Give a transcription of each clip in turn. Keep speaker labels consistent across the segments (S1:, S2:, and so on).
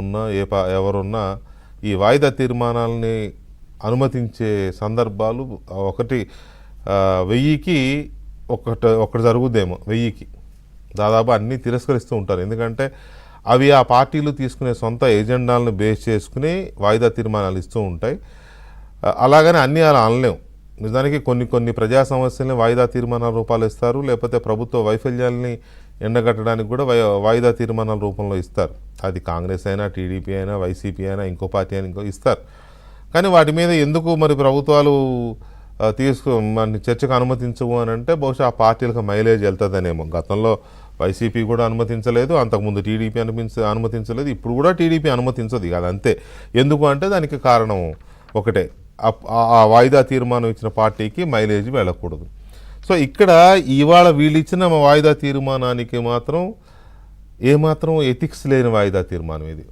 S1: ఉన్నా ఎవరున్నా ఈ వాయిదా తీర్మానాలని అనుమతించే సందర్భాలు ఒకటి 1000కి ఒకటి జరుగుద్దేమో 1000కి దాదాపు అన్నీ తిరస్కరిస్తూ ఉంటారు. ఎందుకంటే అవి ఆ పార్టీలు తీసుకునే సొంత ఎజెండాలను బేస్ చేసుకుని వాయిదా తీర్మానాలు ఇస్తూ ఉంటాయి. అలాగని అన్నీ అలా అనలేం. నిజానికి కొన్ని ప్రజా సమస్యల్ని వాయిదా తీర్మానాల రూపాలు ఇస్తారు, లేకపోతే ప్రభుత్వ వైఫల్యాలని ఎండగట్టడానికి కూడా వాయిదా తీర్మానాల రూపంలో ఇస్తారు. అది కాంగ్రెస్ అయినా, టీడీపీ అయినా, వైసీపీ అయినా, ఇంకో పార్టీ అయినా ఇంకో ఇస్తారు. కానీ వాటి మీద ఎందుకు మరి ప్రభుత్వాలు మన చర్చకు అనుమతించవు అని అంటే బహుశా ఆ పార్టీలకు మైలేజ్ వెళ్తుందనేమో. గతంలో వైసీపీ కూడా అనుమతించలేదు, అంతకుముందు టీడీపీ అనుమతించలేదు, ఇప్పుడు కూడా టీడీపీ అనుమతించదు. అది అంతే. ఎందుకు అంటే దానికి కారణం ఒకటే, ఆ వాయిదా తీర్మానం ఇచ్చిన పార్టీకి మైలేజ్ వెళ్ళకూడదు. సో ఇక్కడ ఇవాళ వీళ్ళు ఇచ్చిన వాయిదా తీర్మానానికి ఏమాత్రం ఎథిక్స్ లేని వాయిదా తీర్మానం ఇది.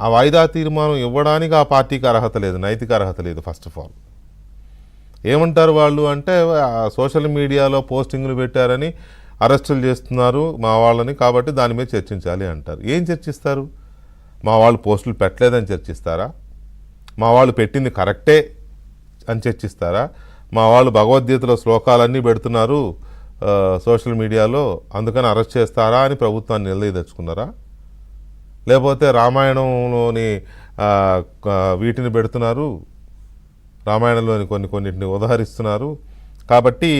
S1: ఆ వాయిదా తీర్మానం ఇవ్వడానికి ఆ పార్టీకి అర్హత లేదు, నైతిక అర్హత లేదు. ఫస్ట్ ఆఫ్ ఆల్ ఏమంటారు వాళ్ళు అంటే, సోషల్ మీడియాలో పోస్టింగ్లు పెట్టారని అరెస్టులు చేస్తున్నారు మా వాళ్ళని, కాబట్టి దాని మీద చర్చించాలి అంటారు. ఏం చర్చిస్తారు? మా వాళ్ళు పోస్టులు పెట్టలేదని చర్చిస్తారా? మా వాళ్ళు పెట్టింది కరెక్టే అని చర్చిస్తారా? మా వాళ్ళు భగవద్గీతలో శ్లోకాలన్నీ పెడుతున్నారు సోషల్ మీడియాలో, అందుకని అరెస్ట్ చేస్తారా అని ప్రభుత్వాన్ని నిలదీయదలుచుకున్నారా? లేకపోతే రామాయణంలోని వీటిని పెడుతున్నారు, రామాయణంలోని కొన్నిటిని ఉదహరిస్తున్నారు, కాబట్టి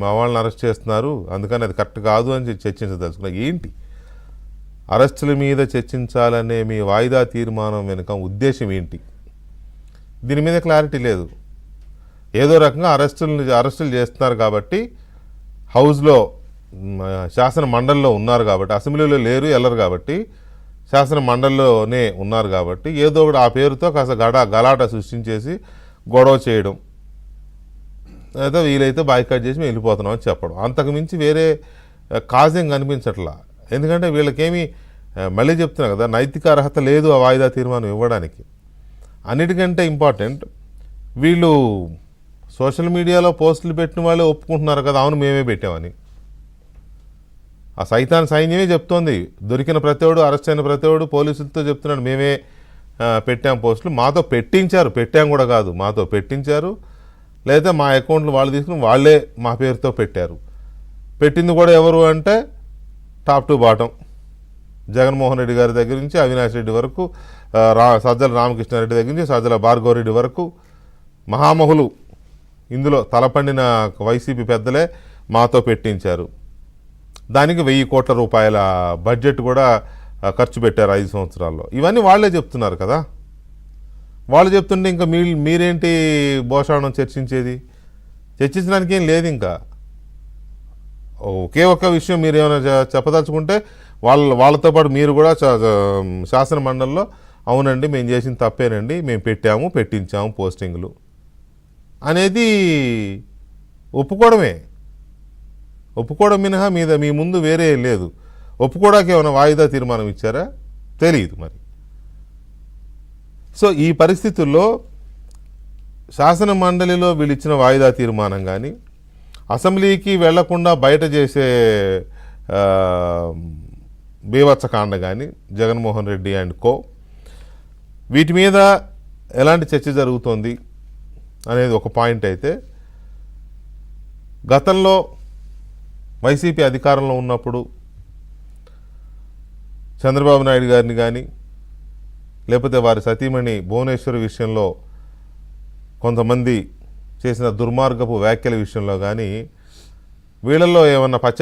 S1: మా వాళ్ళని అరెస్ట్ చేస్తున్నారు, అందుకని అది కరెక్ట్ కాదు అని చర్చించదలుచుకున్నారు. ఏంటి అరెస్టుల మీద చర్చించాలనే మీ వాయిదా తీర్మానం వెనుక ఉద్దేశం ఏంటి? దీని మీద క్లారిటీ లేదు. ఏదో రకంగా అరెస్టులు చేస్తున్నారు కాబట్టి, హౌస్లో శాసన మండలిలో ఉన్నారు కాబట్టి, అసెంబ్లీలో లేరు వెళ్ళరు కాబట్టి, శాసన మండలిలోనే ఉన్నారు కాబట్టి, ఏదో ఒకటి ఆ పేరుతో కాస్త గలాట సృష్టించేసి గొడవ చేయడం, లేదా వీలైతే బాయ్కాట్ చేసి మేము వెళ్ళిపోతున్నాం అని చెప్పడం, అంతకుమించి వేరే కాజేం కనిపించట్లా. ఎందుకంటే వీళ్ళకేమీ, మళ్ళీ చెప్తున్నా కదా, నైతిక అర్హత లేదు ఆ వాయిదా తీర్మానం ఇవ్వడానికి. అన్నిటికంటే ఇంపార్టెంట్, వీళ్ళు సోషల్ మీడియాలో పోస్టులు పెట్టిన వాళ్ళే ఒప్పుకుంటున్నారు కదా, అవును మేమే పెట్టామని. ఆ సైన్యమే చెప్తోంది. దొరికిన ప్రతివాడు, అరెస్ట్ అయిన ప్రతివాడు పోలీసులతో చెప్తున్నాడు మేమే పెట్టాం పోస్టులు, మాతో పెట్టాం కూడా కాదు, మాతో పెట్టించారు, లేదా మా అకౌంట్లు వాళ్ళు తీసుకుని వాళ్ళే మా పేరుతో పెట్టారు. పెట్టింది కూడా ఎవరు అంటే top to bottom, Jaganmohan Reddy గారి దగ్గర నుంచి అవినాష్ రెడ్డి వరకు, సజ్జల రామకృష్ణారెడ్డి దగ్గర నుంచి సజ్జల భార్గవరెడ్డి వరకు మహామహులు, ఇందులో తలపండిన వైసీపీ పెద్దలే మాతో పెట్టించారు. దానికి 1000 కోట్ల రూపాయల బడ్జెట్ కూడా ఖర్చు పెట్టారు 5 సంవత్సరాల్లో. ఇవన్నీ వాళ్ళే చెప్తున్నారు కదా. వాళ్ళు చెప్తుంటే ఇంకా మీరేంటి భోషాణం చర్చించడానికి ఏం లేదు. ఇంకా ఒకే ఒక విషయం మీరు ఏమైనా చెప్పదలుచుకుంటే వాళ్ళతో పాటు మీరు కూడా శాసన మండలిలో అవునండి మేము చేసిన తప్పేనండి, మేము పెట్టించాము పోస్టింగ్లు అనేది ఒప్పుకోవడం మినహా మీ ముందు వేరే లేదు. ఒప్పుకోవడానికి ఏమైనా వాయిదా తీర్మానం ఇచ్చారా? తెలియదు మరి. సో ఈ పరిస్థితుల్లో శాసన మండలిలో వీళ్ళు ఇచ్చిన వాయిదా తీర్మానం కానీ, అసెంబ్లీకి వెళ్లకుండా బయట చేసే బీభత్సకాండ కానీ, జగన్మోహన్ రెడ్డి అండ్ కో, వీటి మీద ఎలాంటి చర్చ జరుగుతోంది అనేది ఒక పాయింట్ అయితే, గతంలో వైసీపీ అధికారంలో ఉన్నప్పుడు చంద్రబాబు నాయుడు గారిని కానీ, లేకపోతే వారి సతీమణి భువనేశ్వరి విషయంలో కొంతమంది చేసిన దుర్మార్గపు వ్యాఖ్యల విషయంలో కానీ, వీళ్ళల్లో ఏమన్నా